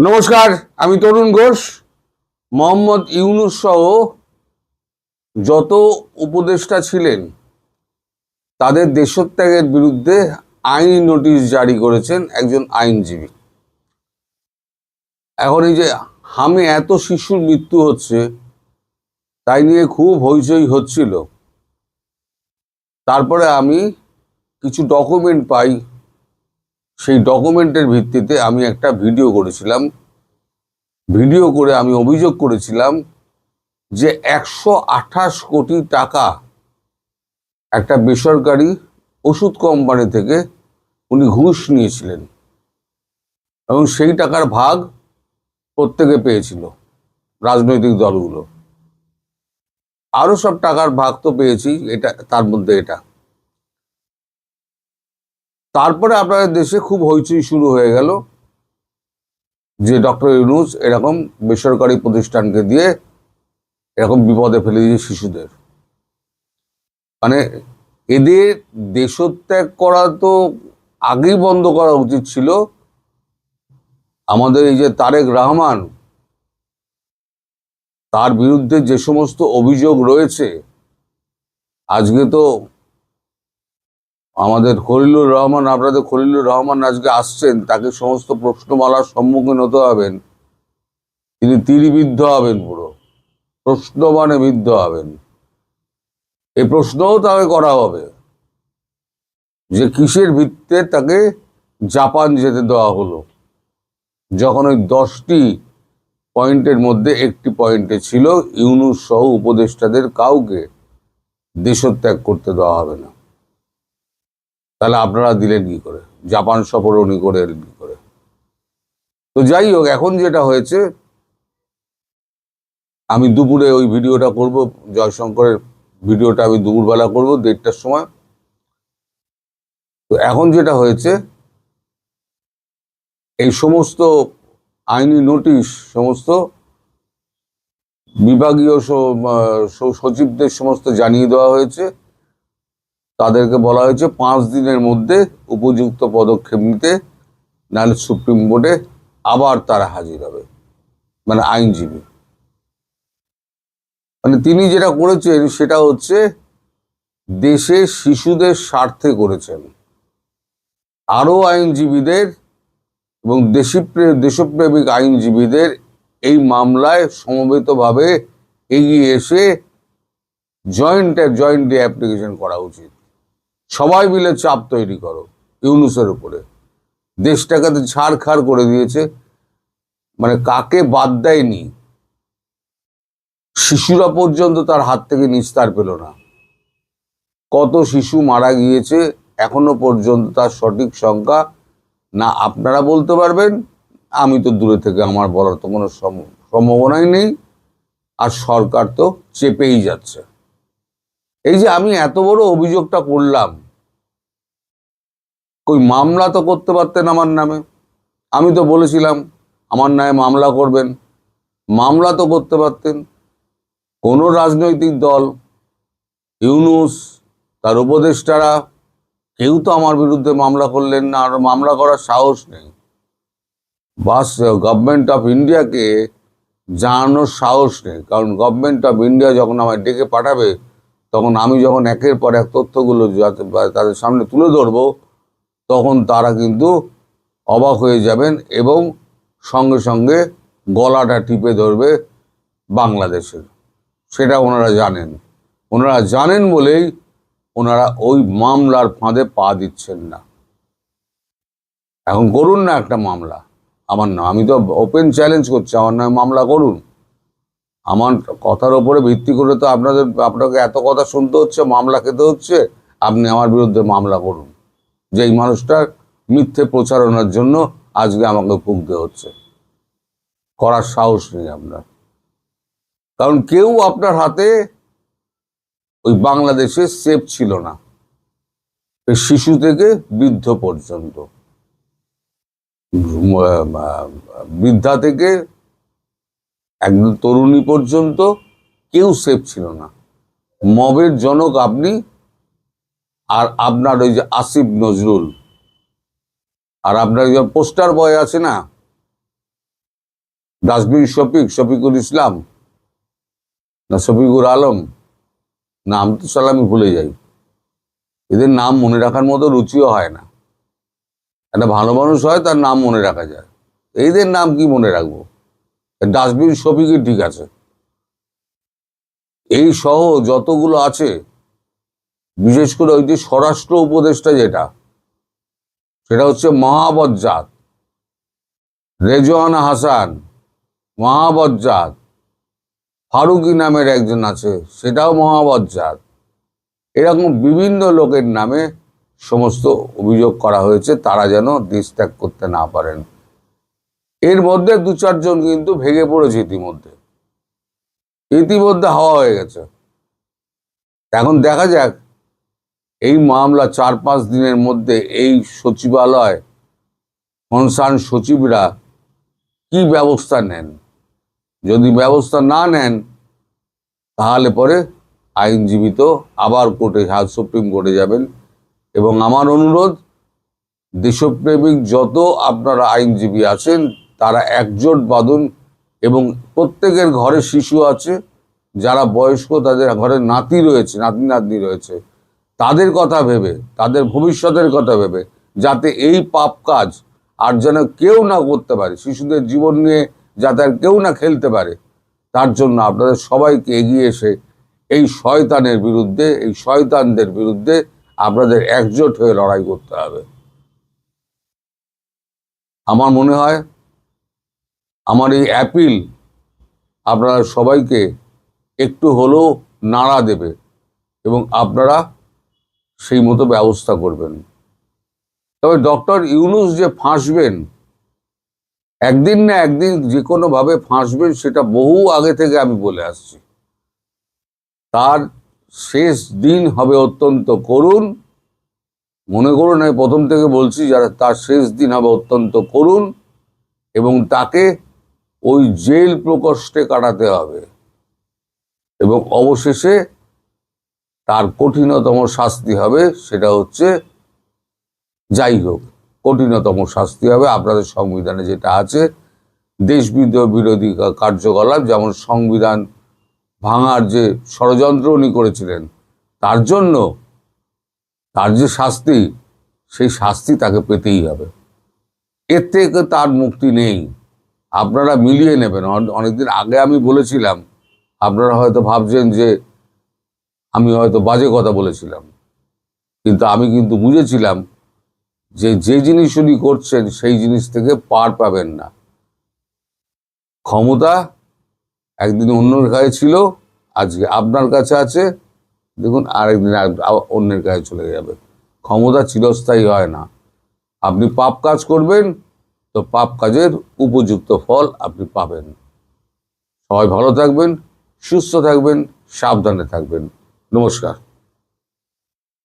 নমস্কার, আমি তরুণ ঘোষ। মোহাম্মদ ইউনূস সহ যত উপদেষ্টা ছিলেন তাদের দেশত্যাগের বিরুদ্ধে আইনি নোটিশ জারি করেছেন একজন আইনজীবী। এখন এই যে হামে এত শিশুর মৃত্যু হচ্ছে তাই নিয়ে খুব হইচই হচ্ছিল। তারপরে আমি কিছু ডকুমেন্ট পাই, সেই ডকুমেন্টের ভিত্তিতে আমি একটা ভিডিও করেছিলাম। ভিডিও করে আমি অভিযোগ করেছিলাম যে 128 কোটি টাকা একটা বেসরকারি ওষুধ কোম্পানি থেকে উনি ঘুষ নিয়েছিলেন এবং সেই টাকার ভাগ প্রত্যেকে পেয়েছিল, রাজনৈতিক দলগুলো। আরো সব টাকার ভাগ তো পেয়েছি, এটা তার মধ্যে এটা। তারপরে আপনাদের দেশে খুব হইচই শুরু হয়ে গেল যে ডক্টর ইউনূস এরকম বেসরকারি প্রতিষ্ঠানকে দিয়ে এরকম বিপদে ফেলে দিয়েছে শিশুদের। মানে এদের দেশত্যাগ করা তো আগেই বন্ধ করা উচিত ছিল। আমাদের এই যে তারেক রহমান, তার বিরুদ্ধে যে সমস্ত অভিযোগ রয়েছে, আজকে তো আমাদের খলিলুর রহমান, আপনাদের খলিলুর রহমান আজকে আসছেন, তাকে সমস্ত প্রশ্নমালার সম্মুখীন হতে হবেন। তিনি তীরবিদ্ধ হবেন, পুরো প্রশ্নবাণে বিদ্ধ হবেন। এই প্রশ্নও তাকে করা হবে যে কিসের ভিত্তিতে তাকে জাপান যেতে দেওয়া হলো, যখন ওই 10টি পয়েন্টের মধ্যে একটি পয়েন্টে ছিল ইউনূস সহ উপদেষ্টাদের কাউকে দেশত্যাগ করতে দেওয়া হবে না। তাহলে আপনারা দিলেন কি করে? জাপান সফর উনি করে এলেন কি করে? তো যাই হোক, এখন যেটা হয়েছে, আমি দুপুরে ওই ভিডিওটা করব, জয়শঙ্করের ভিডিওটা আমি দুপুরবেলা করব 1:30টার সময়। তো এখন যেটা হয়েছে, এই সমস্ত আইনি নোটিশ সমস্ত বিভাগীয় সচিবদের সমস্ত জানিয়ে দেওয়া হয়েছে। তাদেরকে বলা হয়েছে 5 দিনের মধ্যে উপযুক্ত পদক্ষেপ নিতে, নাহলে সুপ্রিম কোর্টে আবার তারা হাজির হবে। মানে আইনজীবী, মানে তিনি যেটা করেছেন সেটা হচ্ছে দেশের শিশুদের স্বার্থে করেছেন। আরো আইনজীবীদের এবং দেশপ্রেমিক আইনজীবীদের এই মামলায় সমবেতভাবে এগিয়ে এসে জয়েন্টলি অ্যাপ্লিকেশন করা উচিত। সবাই মিলে চাপ তৈরি করো ইউনূসের উপরে। দেশটাকে তো ছাড়খাড় করে দিয়েছে, মানে কাকে বাদ দেয়নি। শিশুরা পর্যন্ত তার হাত থেকে নিস্তার পেল না। কত শিশু মারা গিয়েছে এখনো পর্যন্ত তার সঠিক সংখ্যা না আপনারা বলতে পারবেন, আমি তো দূরে থেকে, আমার বলার তো কোনো সম্ভাবনাই নেই। আর সরকার তো চেপেই যাচ্ছে। এই যে আমি এত বড় অভিযোগটা করলাম, কই মামলা তো করতে পারতেন আমার নামে। আমি তো বলেছিলাম আমার নামে মামলা করবেন, মামলা তো করতে পারতেন। কোনো রাজনৈতিক দল, ইউনূস, তার উপদেষ্টারা কেউ তো আমার বিরুদ্ধে মামলা করলেন না, আর মামলা করার সাহস নেই। বাস গভর্নমেন্ট অফ ইন্ডিয়াকে জানানোর সাহস নেই। কারণ গভর্নমেন্ট অফ ইন্ডিয়া যখন আমায় ডেকে পাঠাবে, তখন আমি যখন একের পর এক তথ্যগুলো তাদের সামনে তুলে ধরবো, তখন তারা কিন্তু অবাক হয়ে যাবেন এবং সঙ্গে সঙ্গে গলাটা টিপে ধরবে বাংলাদেশের। সেটা ওনারা জানেন। ওনারা জানেন বলেই ওনারা ওই মামলার ফাঁদে পা দিচ্ছেন না। এখন করুন না একটা মামলা আমার নাম, আমি তো ওপেন চ্যালেঞ্জ করছি, আমার নামে মামলা করুন। আমার কথার ওপরে ভিত্তি করে তো আপনাকে এত কথা শুনতে হচ্ছে, মামলা খেতে হচ্ছে। আপনি আমার বিরুদ্ধে মামলা করুন, যে এই মানুষটার মিথ্যে প্রচারণার জন্য আজকে আমাকে ভুগতে হচ্ছে। করার সাহস নেই আপনার, কারণ কেউ আপনার হাতে ওই বাংলাদেশে সেফ ছিল না। শিশু থেকে বৃদ্ধ পর্যন্ত, বৃদ্ধা থেকে একদম তরুণী পর্যন্ত কেউ সেফ ছিল না। মবের জনক আপনি, আর আপনার ওই যে আসিফ নজরুল, আর আপনার যে পোস্টার বয় আছে না, ডাস্টবিন শফিক, শফিকুল ইসলাম, না শফিকুর আলম, নাম তো সালা আমি ভুলে যাই। এদের নাম মনে রাখার মতো রুচিও হয় না। একটা ভালো মানুষ হয়, তার নাম মনে রাখা যায়, এইদের নাম কি মনে রাখবো? ডাস্টবিন শফিকই ঠিক আছে। এই সহ যতগুলো আছে, বিশেষ করে ওই যে স্বরাষ্ট্র উপদেষ্টা যেটা, সেটা হচ্ছে মহাবজ্জাত রেজওয়ানা হাসান, মহাবজ্জাত ফারুকি নামের একজন আছে, সেটাও মহাবজ্জাত। এরকম বিভিন্ন লোকের নামে সমস্ত অভিযোগ করা হয়েছে, তারা যেন দেশ ত্যাগ করতে না পারেন। এর মধ্যে 2-4 জন কিন্তু ভেঙে পড়েছে ইতিমধ্যে হাওয়া হয়ে গেছে। এখন দেখা যাক এই মামলা 4-5 দিনের মধ্যে এই সচিবালয় কনসার্ন সচিবরা কি ব্যবস্থা নেন। যদি ব্যবস্থা না নেন, তাহলে পরে আইনজীবী তো আবার কোর্টে, সুপ্রিম কোর্টে যাবেন। এবং আমার অনুরোধ, দেশপ্রেমিক যত আপনারা আইনজীবী আছেন, তারা একজোট বাঁধুন এবং প্রত্যেকের ঘরে শিশু আছে, যারা বয়স্ক, তাদের ঘরে নাতি রয়েছে, নাতনি রয়েছে, তাদের কথা ভেবে, তাদের ভবিষ্যতের কথা ভেবে, যাতে এই পাপ কাজ আর যেন কেউ না করতে পারে, শিশুদের জীবন নিয়ে যাতে আর কেউ না খেলতে পারে, তার জন্য আপনাদের সবাইকে এগিয়ে এসে এই শয়তানের বিরুদ্ধে, এই শয়তানদের বিরুদ্ধে আপনাদের একজোট হয়ে লড়াই করতে হবে। আমার মনে হয় আমার এই অ্যাপিল আপনারা সবাইকে একটু হলেও নাড়া দেবে এবং আপনারা সেই মতো ব্যবস্থা করবেন। তবে ডক্টর ইউনূস যে ফাঁসবেন, একদিন না একদিন যে কোনোভাবে ফাঁসবেন, সেটা বহু আগে থেকে আমি বলে আসছি। তার শেষ দিন হবে অত্যন্ত করুণ। মনে করুন, আমি প্রথম থেকে বলছি, যারা তার শেষ দিন হবে অত্যন্ত করুণ এবং তাকে ওই জেল প্রকোষ্ঠে কাটাতে হবে এবং অবশেষে তার কঠিনতম শাস্তি হবে, সেটা হচ্ছে, যাই হোক, কঠিনতম শাস্তি হবে আপনাদের সংবিধানে যেটা আছে, বিরোধী কার্যকলাপ, যেমন সংবিধান ভাঙার যে ষড়যন্ত্র উনি করেছিলেন, তার জন্য তার যে শাস্তি, সেই শাস্তি তাকে পেতেই হবে। এর থেকে তার মুক্তি নেই। আপনারা মিলিয়ে নেবেন। অনেকদিন আগে আমি বলেছিলাম, আপনারা হয়তো ভাবছেন যে আমি হয়তো বাজে কথা বলেছিলাম, কিন্তু আমি কিন্তু বুঝেছিলাম যে যে জিনিস উনি করছেন, সেই জিনিস থেকে পার পাবেন না। ক্ষমতা একদিন অন্যের কাছে ছিল, আজকে আপনার কাছে আছে, দেখুন আরেকদিন অন্যের কাছে চলে যাবে। ক্ষমতা চিরস্থায়ী হয় না। আপনি পাপ কাজ করবেন, তো পাপ কাজের উপযুক্ত ফল আপনি পাবেন। সবাই ভালো থাকবেন, সুস্থ থাকবেন, সাবধানে থাকবেন। নমস্কার।